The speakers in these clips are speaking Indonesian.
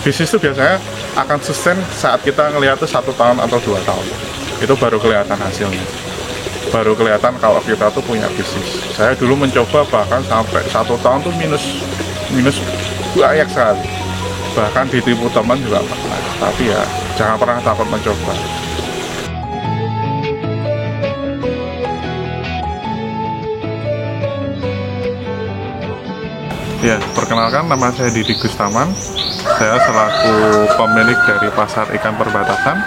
bisnis itu biasanya akan sustain saat kita ngelihat tuh 1 tahun atau 2 tahun, itu baru kelihatan hasilnya, baru kelihatan kalau kita tuh punya bisnis. Saya dulu mencoba bahkan sampai 1 tahun tuh minus banyak sekali, bahkan ditipu teman juga pernah. Tapi ya jangan pernah takut mencoba. Ya, perkenalkan, nama saya Didi Gustaman. Saya selaku pemilik dari Pasar Ikan Perbatasan.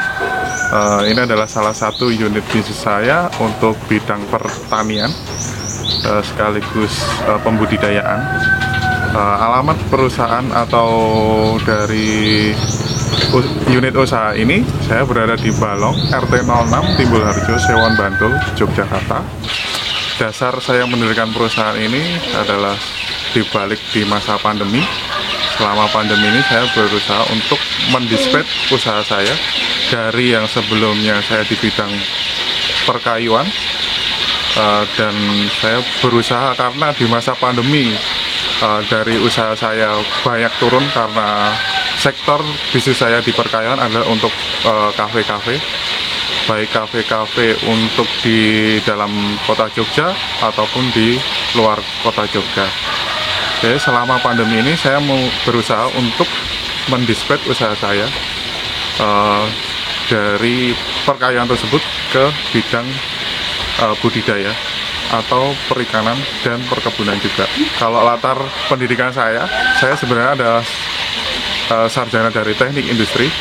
Ini adalah salah satu unit bisnis saya untuk bidang pertanian sekaligus pembudidayaan. Alamat perusahaan atau dari unit usaha ini, saya berada di Balong, RT 06, Timbulharjo, Sewon, Bantul, Yogyakarta. Dasar saya mendirikan perusahaan ini adalah dibalik di masa pandemi. Selama pandemi ini saya berusaha untuk mendispet usaha saya dari yang sebelumnya saya di bidang perkayuan, dan saya berusaha karena di masa pandemi dari usaha saya banyak turun karena sektor bisnis saya di perkayuan adalah untuk kafe-kafe, baik kafe-kafe untuk di dalam kota Jogja ataupun di luar kota Jogja. Jadi selama pandemi ini saya mau berusaha untuk mendispet usaha saya dari perkayuan tersebut ke bidang budidaya atau perikanan dan perkebunan juga. Kalau latar pendidikan saya sebenarnya adalah sarjana dari teknik industri.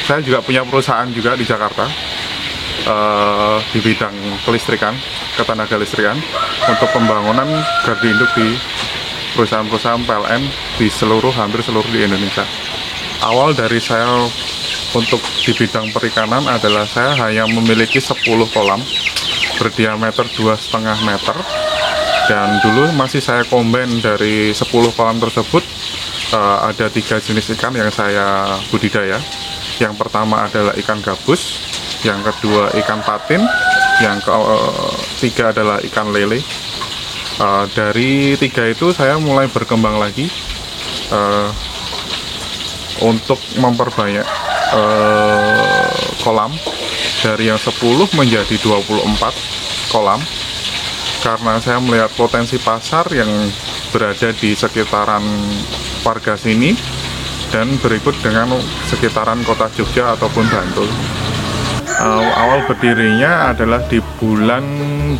Saya juga punya perusahaan juga di Jakarta di bidang kelistrikan, ketenaga listrikan, untuk pembangunan gardu induk di perusahaan-perusahaan PLN di hampir seluruh di Indonesia. Awal dari saya untuk di bidang perikanan adalah saya hanya memiliki 10 kolam berdiameter 2,5 meter, dan dulu masih saya combine dari 10 kolam tersebut. Ada 3 jenis ikan yang saya budidaya. Yang pertama adalah ikan gabus, yang kedua ikan patin, yang ketiga adalah ikan lele. Dari 3 itu saya mulai berkembang lagi untuk memperbanyak kolam dari yang 10 menjadi 24 kolam, karena saya melihat potensi pasar yang berada di sekitaran warga sini dan berikut dengan sekitaran kota Jogja ataupun Bantul. Awal berdirinya adalah di bulan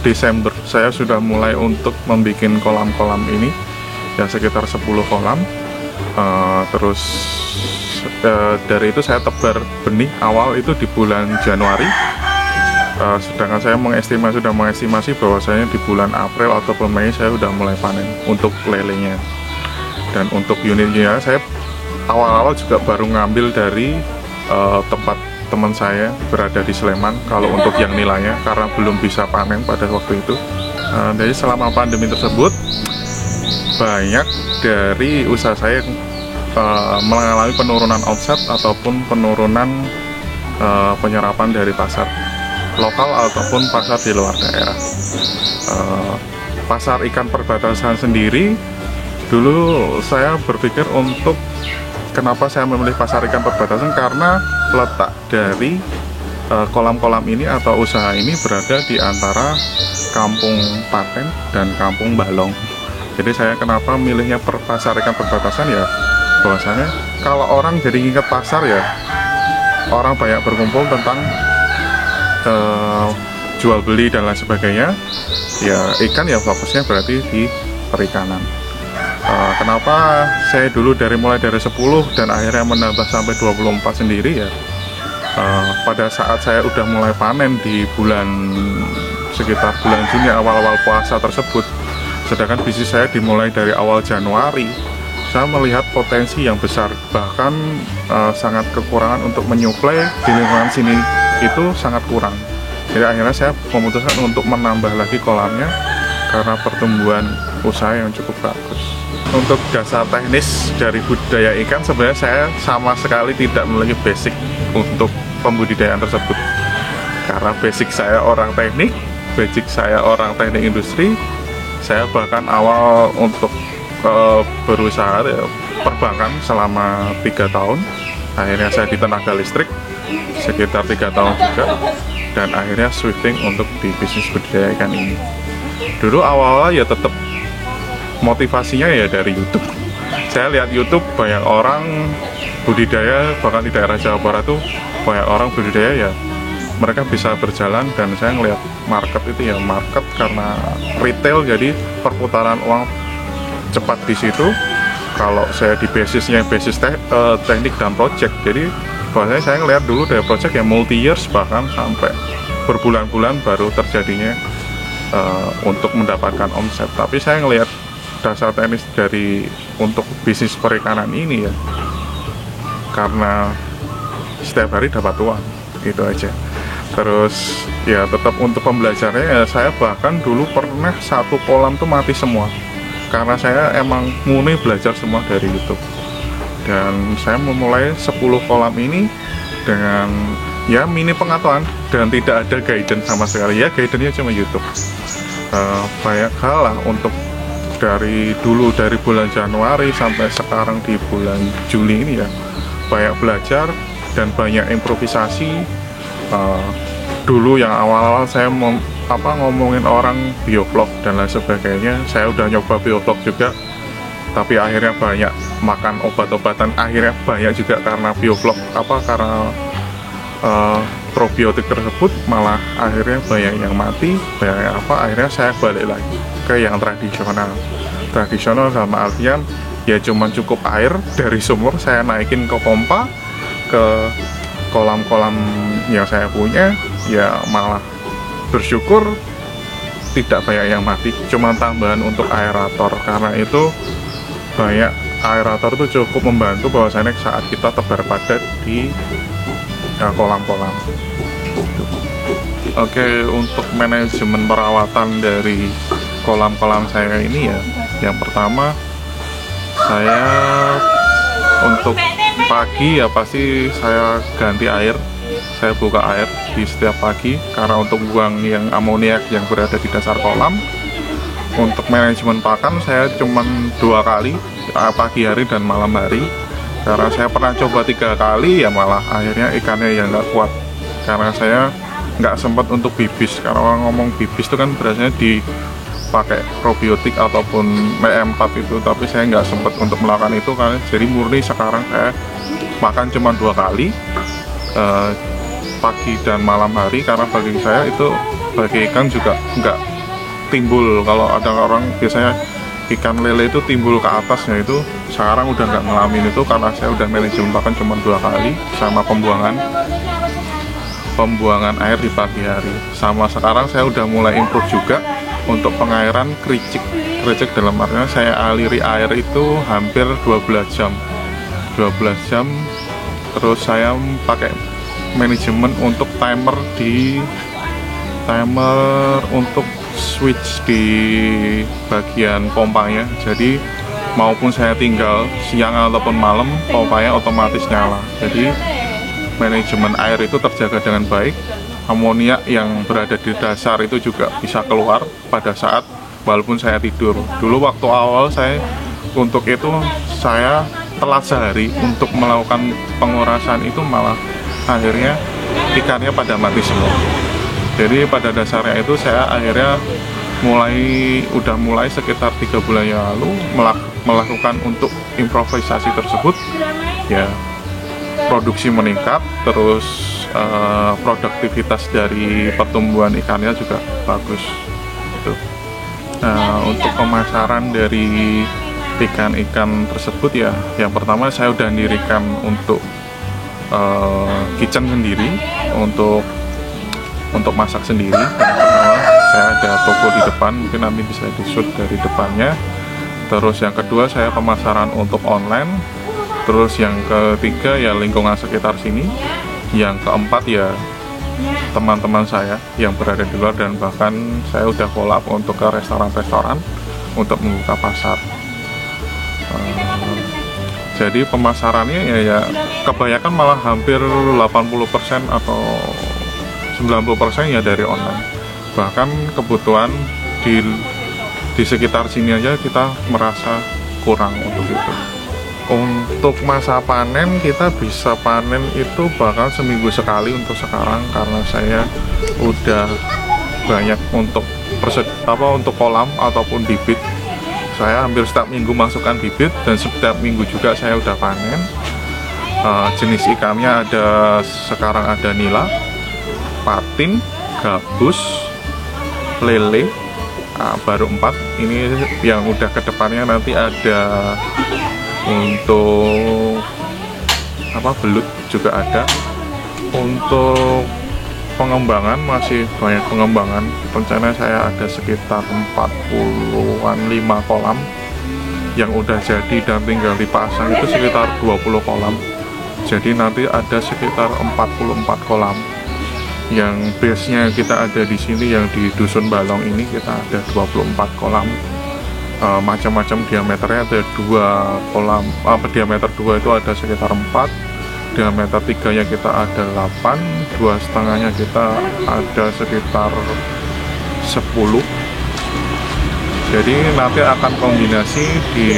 Desember. Saya sudah mulai untuk membuat kolam-kolam ini, ya sekitar 10 kolam. Terus dari itu saya tebar benih awal itu di bulan Januari. Sedangkan saya sudah mengestimasi bahwasanya di bulan April ataupun Mei saya sudah mulai panen untuk lelenya. Dan untuk unitnya saya awal-awal juga baru ngambil dari tempat teman saya berada di Sleman kalau untuk yang nilainya, karena belum bisa panen pada waktu itu. Jadi selama pandemi tersebut banyak dari usaha saya mengalami penurunan omset ataupun penurunan penyerapan dari pasar lokal ataupun pasar di luar daerah. Pasar ikan perbatasan sendiri, dulu saya berpikir untuk kenapa saya memilih pasar ikan perbatasan, karena letak dari kolam-kolam ini atau usaha ini berada di antara Kampung Paten dan Kampung Balong. Jadi saya kenapa milihnya pasar ikan perbatasan, ya bahwasanya kalau orang jadi ingat pasar, ya orang banyak berkumpul tentang jual beli dan lain sebagainya. Ya ikan ya fokusnya berarti di perikanan. Kenapa saya dulu mulai dari 10 dan akhirnya menambah sampai 24 sendiri, ya pada saat saya udah mulai panen di sekitar bulan Juni, awal-awal puasa tersebut, sedangkan bisnis saya dimulai dari awal Januari, saya melihat potensi yang besar, bahkan sangat kekurangan untuk menyuplai di lingkungan sini itu sangat kurang. Jadi akhirnya saya memutuskan untuk menambah lagi kolamnya karena pertumbuhan usaha yang cukup bagus. Untuk dasar teknis dari budidaya ikan, sebenarnya saya sama sekali tidak memiliki basic untuk pembudidayaan tersebut, karena basic saya orang teknik industri. Saya bahkan awal untuk berusaha ya, perbankan selama 3 tahun. Akhirnya saya di tenaga listrik sekitar 3 tahun juga, dan akhirnya switching untuk di bisnis budidaya ikan ini. Dulu awalnya ya tetap motivasinya ya dari YouTube. Saya lihat YouTube banyak orang budidaya, bahkan di daerah Jawa Barat tuh banyak orang budidaya ya, mereka bisa berjalan, dan saya ngelihat market itu ya market karena retail, jadi perputaran uang cepat di situ. Kalau saya di basisnya basis teknik dan project, jadi bahwasanya saya ngelihat dulu dari project yang multi years, bahkan sampai berbulan-bulan baru terjadinya untuk mendapatkan omset. Tapi saya ngelihat dasar teknis dari untuk bisnis perikanan ini ya, karena setiap hari dapat uang, gitu aja. Terus ya tetap untuk pembelajarannya ya, saya bahkan dulu pernah satu kolam tuh mati semua, karena saya emang murni belajar semua dari YouTube. Dan saya memulai 10 kolam ini dengan ya mini pengetahuan dan tidak ada guidance sama sekali, ya guidance-nya cuma YouTube. Banyak hal lah untuk dari dulu, dari bulan Januari sampai sekarang di bulan Juli ini ya, banyak belajar dan banyak improvisasi. Dulu yang awal-awal saya ngomongin orang biovlog dan lain sebagainya, saya udah nyoba biovlog juga, tapi akhirnya banyak makan obat-obatan, akhirnya banyak juga karena biovlog karena probiotik tersebut, malah akhirnya banyak yang mati, banyak akhirnya saya balik lagi ke yang tradisional dalam artian ya cuman cukup air dari sumur, saya naikin ke pompa ke kolam-kolam yang saya punya, ya malah bersyukur tidak banyak yang mati, cuma tambahan untuk aerator. Karena itu banyak aerator itu cukup membantu bahwasanya saat kita tebar padat di kolam-kolam. Oke, untuk manajemen perawatan dari kolam-kolam saya ini ya, yang pertama saya untuk pagi ya pasti saya ganti air, saya buka air di setiap pagi karena untuk buang yang amoniak yang berada di dasar kolam. Untuk manajemen pakan saya cuman 2 kali, pagi hari dan malam hari, karena saya pernah coba 3 kali ya malah akhirnya ikannya yang nggak kuat, karena saya nggak sempat untuk bibis. Karena orang ngomong bibis itu kan biasanya dipakai probiotik ataupun M4 itu, tapi saya nggak sempat untuk melakukan itu, karena jadi murni sekarang saya makan cuma 2 kali, pagi dan malam hari, karena bagi saya itu bagi ikan juga nggak timbul. Kalau ada orang biasanya ikan lele itu timbul ke atasnya, itu sekarang udah nggak ngalamin itu karena saya udah manajemen pakan cuma 2 kali, sama pembuangan air di pagi hari. Sama sekarang saya udah mulai improve juga untuk pengairan kericik dalam artinya saya aliri air itu hampir 12 jam. Terus saya pakai manajemen untuk timer untuk switch di bagian pompanya, jadi maupun saya tinggal siang ataupun malam, pompanya otomatis nyala. Jadi manajemen air itu terjaga dengan baik, amoniak yang berada di dasar itu juga bisa keluar pada saat walaupun saya tidur. Dulu waktu awal saya untuk itu saya telat sehari untuk melakukan pengurasan itu, malah akhirnya ikannya pada mati semua. Jadi pada dasarnya itu saya akhirnya mulai sekitar 3 bulan yang lalu melakukan untuk improvisasi tersebut ya, produksi meningkat, terus produktivitas dari pertumbuhan ikannya juga bagus gitu. Nah, untuk pemasaran dari ikan-ikan tersebut ya, yang pertama saya udah dirikan untuk kitchen sendiri, untuk masak sendiri. Yang pertama saya ada toko di depan, mungkin nanti bisa di shoot dari depannya. Terus yang kedua saya pemasaran untuk online. Terus yang ketiga ya lingkungan sekitar sini. Yang keempat ya teman-teman saya yang berada di luar, dan bahkan saya udah collab untuk ke restoran-restoran untuk membuka pasar. Jadi pemasarannya ya kebanyakan malah hampir 80% atau 90% ya dari online. Bahkan kebutuhan di sekitar sini aja kita merasa kurang untuk itu. Untuk masa panen kita bisa panen itu bakal seminggu sekali untuk sekarang, karena saya udah banyak untuk untuk kolam ataupun bibit. Saya hampir setiap minggu masukkan bibit dan setiap minggu juga saya udah panen. Jenis ikannya sekarang ada nila, patin, gabus, lele, baru 4. Ini yang udah kedepannya nanti ada untuk belut juga ada. Untuk pengembangan masih banyak pengembangan. Rencana saya ada sekitar 40-an 5 kolam yang udah jadi dan tinggal dipasang itu sekitar 20 kolam. Jadi nanti ada sekitar 44 kolam. Yang base-nya kita ada di sini yang di Dusun Balong ini kita ada 24 kolam. Macam-macam diameternya ada 2 kolam. Diameter 2 itu ada sekitar 4. Diameter 3 nya kita ada 8, 2,5 nya kita ada sekitar 10. Jadi nanti akan kombinasi di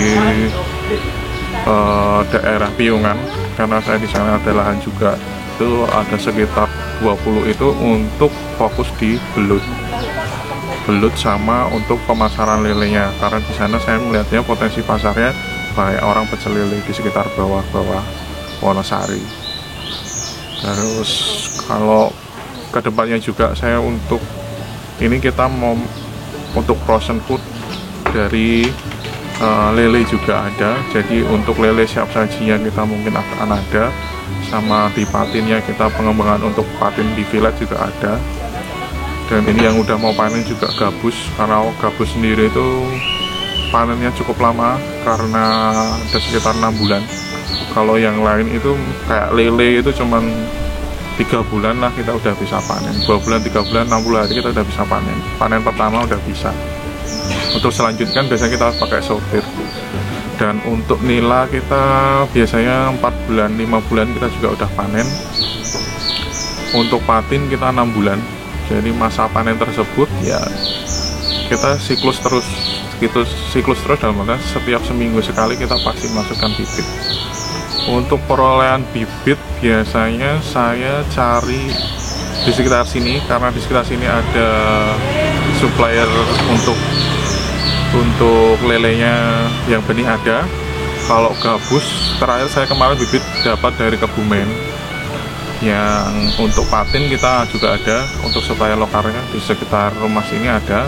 daerah Piungan, karena saya di sana ada lahan juga. Itu ada sekitar 20 itu untuk fokus di belut sama untuk pemasaran lelenya, karena di sana saya melihatnya potensi pasarnya banyak orang pecel lele di sekitar bawah-bawah Wonosari. Terus kalau kedepannya juga saya untuk ini kita mau untuk frozen food dari lele juga ada. Jadi untuk lele siap sajinya kita mungkin akan ada, sama di patinnya kita pengembangan untuk patin di fillet juga ada. Dan ini yang udah mau panen juga gabus, karena gabus sendiri itu panennya cukup lama karena ada sekitar 6 bulan. Kalau yang lain itu kayak lele itu cuman 3 bulan lah kita udah bisa panen. 2 bulan, 3 bulan, 60 hari kita udah bisa panen. Panen pertama udah bisa. Untuk selanjutnya biasanya kita pakai sortir. Dan untuk nila kita biasanya 4 bulan, 5 bulan kita juga udah panen. Untuk patin kita 6 bulan. Jadi masa panen tersebut ya kita siklus terus dalam artian setiap seminggu sekali kita pasti masukkan bibit. Untuk perolehan bibit biasanya saya cari di sekitar sini, karena di sekitar sini ada supplier untuk lelenya yang benih ada. Kalau gabus terakhir saya kemarin bibit dapat dari Kebumen. Yang untuk patin kita juga ada, untuk supplier lokalnya di sekitar rumah sini ada.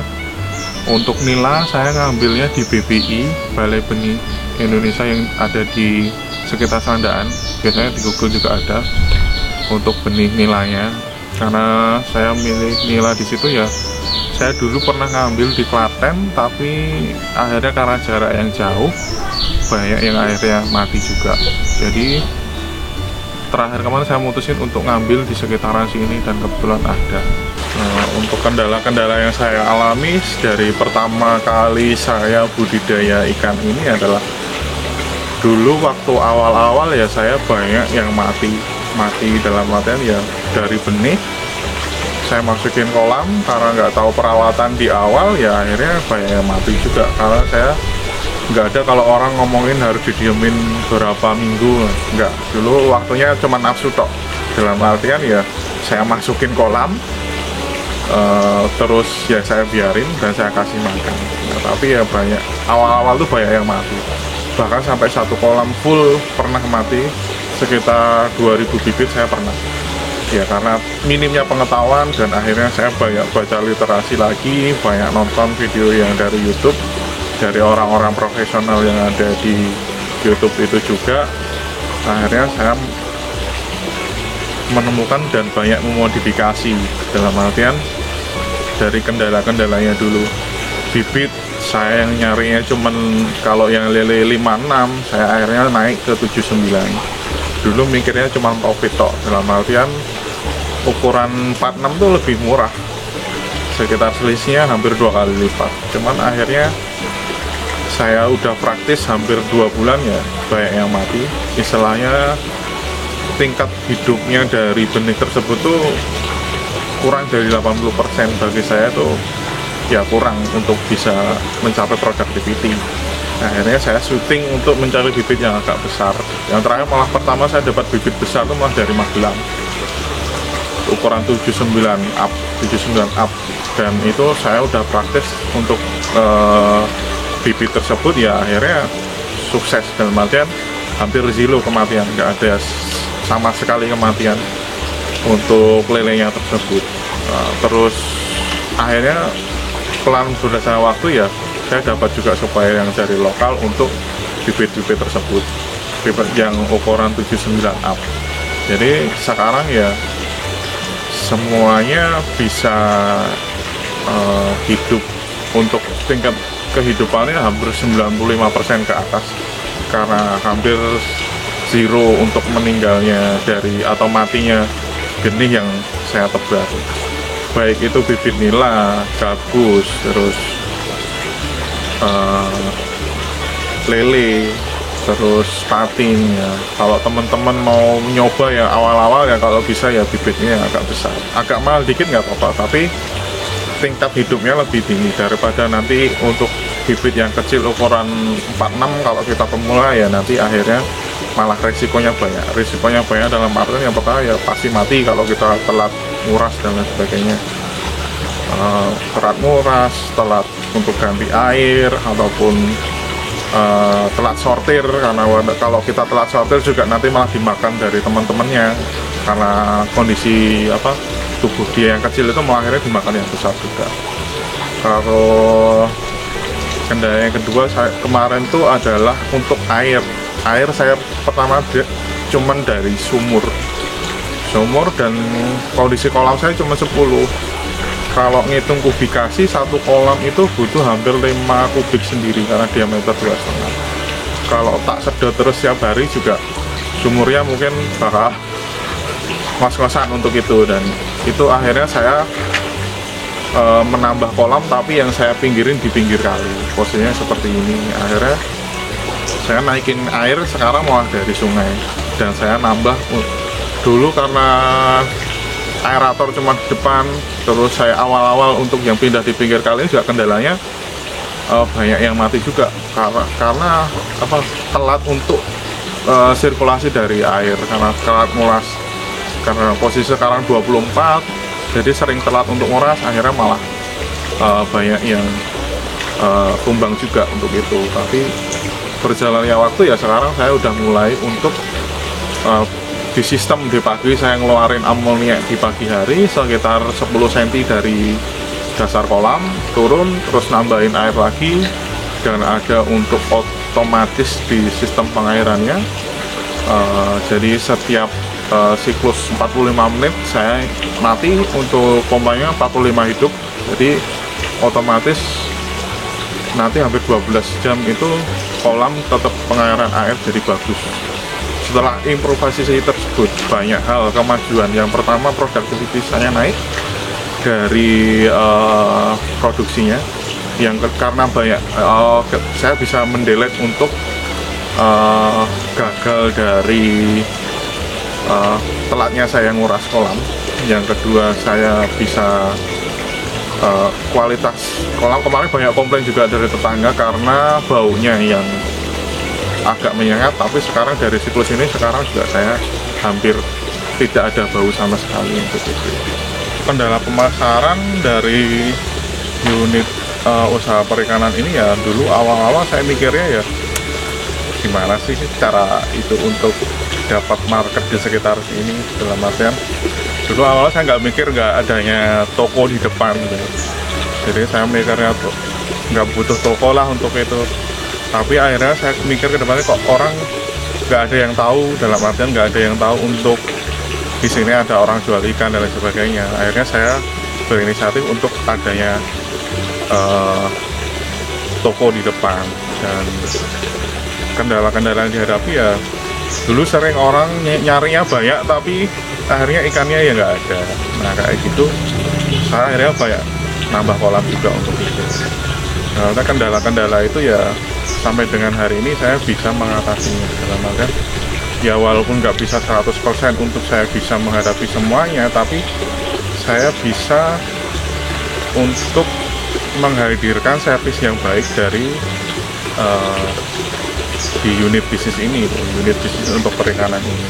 Untuk nila saya ngambilnya di BBI, Balai Benih Indonesia, yang ada di sekitar Sandaan. Biasanya di Google juga ada untuk benih nilanya. Karena saya milih nila di situ ya, saya dulu pernah ngambil di Klaten, tapi akhirnya karena jarak yang jauh banyak yang akhirnya mati juga. Jadi terakhir kemarin saya mutusin untuk ngambil di sekitaran sini dan kebetulan ada. Untuk kendala-kendala yang saya alami dari pertama kali saya budidaya ikan ini adalah dulu waktu awal-awal ya saya banyak yang mati dalam artian ya dari benih saya masukin kolam karena nggak tahu perawatan di awal, ya akhirnya banyak yang mati juga. Karena saya nggak ada kalau orang ngomongin harus didiemin berapa minggu, nggak. Dulu waktunya cuma nafsu tok, dalam artian ya saya masukin kolam, terus ya saya biarin dan saya kasih makan. Nah, tapi ya banyak, awal-awal tuh banyak yang mati, bahkan sampai satu kolam full pernah mati, sekitar 2000 bibit saya pernah. Ya karena minimnya pengetahuan, dan akhirnya saya banyak baca literasi lagi, banyak nonton video yang dari YouTube, dari orang-orang profesional yang ada di YouTube itu juga. Akhirnya saya menemukan dan banyak memodifikasi, dalam artian dari kendala-kendalanya dulu. Bibit saya yang nyarinya cuman kalau yang lele 56, saya akhirnya naik ke 79. Dulu mikirnya cuma profit tok, dalam artian ukuran 46 tuh lebih murah, sekitar selisihnya hampir 2 kali lipat. Cuman akhirnya saya udah praktis hampir 2 bulan ya banyak yang mati. Istilahnya tingkat hidupnya dari benih tersebut tuh kurang dari 80%. Bagi saya tuh ya kurang untuk bisa mencapai productivity. Akhirnya saya syuting untuk mencari bibit yang agak besar. Yang terakhir malah pertama saya dapat bibit besar itu malah dari Magelang, ukuran 79 up, dan itu saya udah praktis untuk bibit tersebut. Ya akhirnya sukses, dalam artian hampir zero kematian, nggak ada sama sekali kematian untuk lelenya tersebut. Terus akhirnya pelan berdasarkan waktu ya saya dapat juga supplier yang dari lokal untuk bibit-bibit tersebut, bibit yang ukuran 79 up. Jadi sekarang ya semuanya bisa hidup, untuk tingkat kehidupannya hampir 95% ke atas, karena hampir zero untuk meninggalnya dari atau matinya benih yang saya tebar, baik itu bibit nila, gabus, terus lele, terus patin ya. Kalau teman-teman mau nyoba ya awal-awal ya, kalau bisa ya bibitnya yang agak besar, agak mahal dikit nggak apa-apa, tapi tingkat hidupnya lebih tinggi daripada nanti untuk bibit yang kecil ukuran 46. Kalau kita pemula ya nanti akhirnya malah resikonya banyak dalam artian yang pertama ya pasti mati kalau kita telat nguras dan lain sebagainya. Telat nguras, telat untuk ganti air, ataupun telat sortir, karena kalau kita telat sortir juga nanti malah dimakan dari teman-temannya, karena kondisi tubuh dia yang kecil itu malah akhirnya dimakan yang besar juga. Kalau kendala yang kedua kemarin tuh adalah untuk air saya pertama cuman dari sumur, dan kondisi kolam saya cuma 10. Kalau ngitung kubikasi, satu kolam itu butuh hampir 5 kubik sendiri karena diameter 2,5. Kalau tak sedot terus setiap hari juga sumurnya mungkin bakal ngos-ngosan untuk itu, dan itu akhirnya saya menambah kolam tapi yang saya pinggirin di pinggir kali, posisinya seperti ini. Akhirnya saya naikin air sekarang malah dari sungai, dan saya nambah dulu karena aerator cuma di depan. Terus saya awal-awal untuk yang pindah di pinggir kali ini juga kendalanya banyak yang mati juga karena telat untuk sirkulasi dari air, karena telat nguras, karena posisi sekarang 24, jadi sering telat untuk nguras, akhirnya malah banyak yang tumbang juga untuk itu. Tapi berjalannya waktu ya sekarang saya udah mulai untuk di sistem di pagi saya ngeluarin amoniak di pagi hari sekitar 10 cm dari dasar kolam, turun terus nambahin air lagi, dan ada untuk otomatis di sistem pengairannya. Jadi setiap siklus 45 menit saya mati untuk pompanya 45 hidup, jadi otomatis nanti hampir 12 jam itu kolam tetap pengairan air jadi bagus. Setelah improvisasi tersebut banyak hal kemajuan. Yang pertama, produktivitas saya naik dari produksinya, karena banyak saya bisa mendelete untuk gagal dari telatnya saya nguras kolam. Yang kedua, saya bisa kualitas kolam. Kemarin banyak komplain juga dari tetangga karena baunya yang agak menyengat, tapi sekarang dari siklus ini sekarang juga saya hampir tidak ada bau sama sekali untuk itu. Kendala pemasaran dari unit usaha perikanan ini ya, dulu awal-awal saya mikirnya ya gimana sih cara itu untuk dapat market di sekitar sini, dalam artian dulu awalnya saya nggak mikir nggak adanya toko di depan gitu. Jadi saya mikirnya tuh nggak butuh toko lah untuk itu. Tapi akhirnya saya mikir ke depannya kok orang nggak ada yang tahu, dalam artian nggak ada yang tahu untuk di sini ada orang jual ikan dan lain sebagainya. Akhirnya saya berinisiatif untuk adanya toko di depan, dan kendala-kendala yang dihadapi ya dulu sering orang nyarinya banyak tapi akhirnya ikannya ya nggak ada. Nah kayak gitu saya akhirnya banyak nambah kolam juga untuk itu. Nah, kendala-kendala itu ya sampai dengan hari ini saya bisa mengatasinya, dalam artian ya walaupun nggak bisa 100% untuk saya bisa menghadapi semuanya, tapi saya bisa untuk menghadirkan servis yang baik dari eh, di unit bisnis ini, unit bisnis untuk perikanan ini.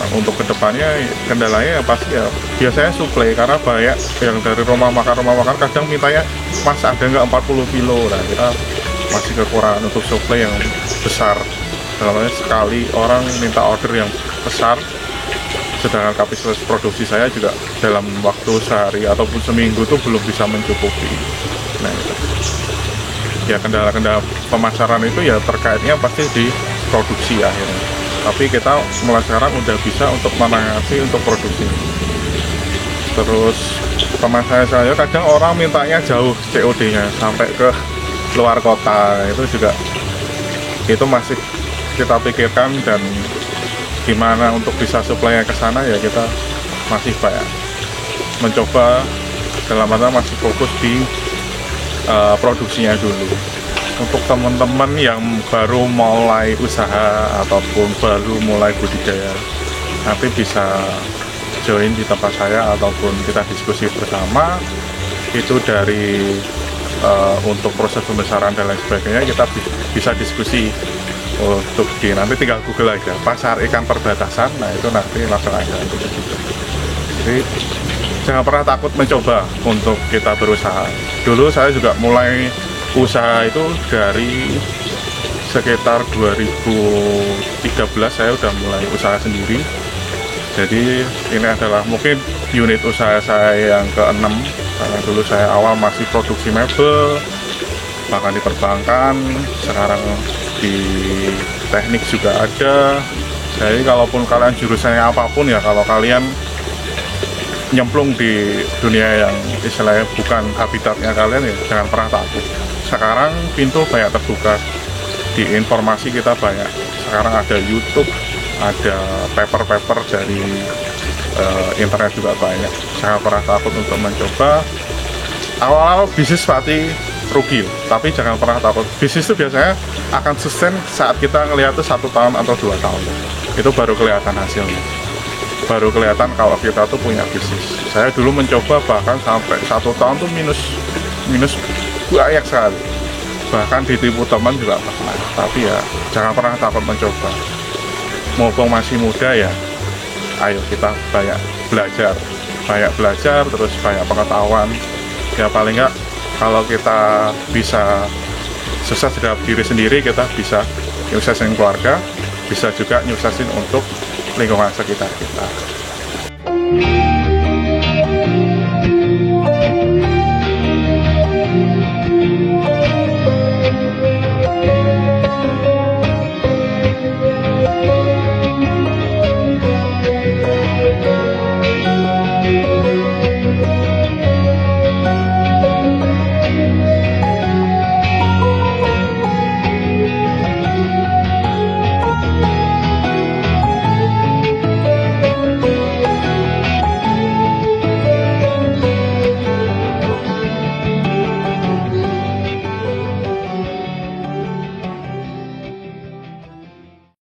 Untuk kedepannya kendalanya pasti ya biasanya suplai, karena banyak yang dari rumah makan kadang mintanya mas ada nggak 40 kilo. Nah kita masih kekurangan untuk suplai yang besar. Dalamnya sekali orang minta order yang besar, sedangkan kapasitas produksi saya juga dalam waktu sehari ataupun seminggu tuh belum bisa mencukupi. Nah itu ya, kendala-kendala pemasaran itu ya terkaitnya pasti di produksi akhirnya. Tapi kita mulai sekarang udah bisa untuk menangani untuk produksi. Terus pemasaran saya kadang orang mintanya jauh COD-nya sampai ke luar kota, itu juga itu masih kita pikirkan, dan gimana untuk bisa supply ke sana ya kita masih banyak mencoba, dalam arti masih fokus di produksinya dulu. Untuk teman-teman yang baru mulai usaha ataupun baru mulai budidaya, nanti bisa join di tempat saya ataupun kita diskusi bersama. Itu dari untuk proses pembesaran dan lain sebagainya kita bisa diskusi. Untuk nanti tinggal Google aja pasar ikan perbatasan, nah itu nanti langsung aja. Jadi jangan pernah takut mencoba untuk kita berusaha. Dulu saya juga mulai usaha itu dari sekitar 2013 saya udah mulai usaha sendiri. Jadi ini adalah mungkin unit usaha saya yang ke-6, karena dulu saya awal masih produksi mebel, bahkan di perbankan, sekarang di teknik juga ada. Jadi kalaupun kalian jurusannya apapun ya, kalau kalian nyemplung di dunia yang istilahnya bukan habitatnya kalian ya jangan pernah takut. Sekarang pintu banyak terbuka, di informasi kita banyak. Sekarang ada YouTube, ada paper-paper dari internet juga banyak. Jangan pernah takut untuk mencoba. Awal-awal bisnis pasti rugi, tapi jangan pernah takut. Bisnis itu biasanya akan sustain saat kita ngelihat itu 1 tahun atau 2 tahun. Itu baru kelihatan hasilnya. Baru kelihatan kalau kita tuh punya bisnis. Saya dulu mencoba bahkan sampai 1 tahun tuh minus banyak sekali, bahkan ditipu teman juga pernah. Tapi ya jangan pernah takut mencoba. Mumpung masih muda ya, ayo kita banyak belajar, terus banyak pengetahuan. Ya paling nggak kalau kita bisa sukses dalam diri sendiri, kita bisa nyuksesin keluarga, bisa juga nyuksesin untuk lingkungan sekitar kita.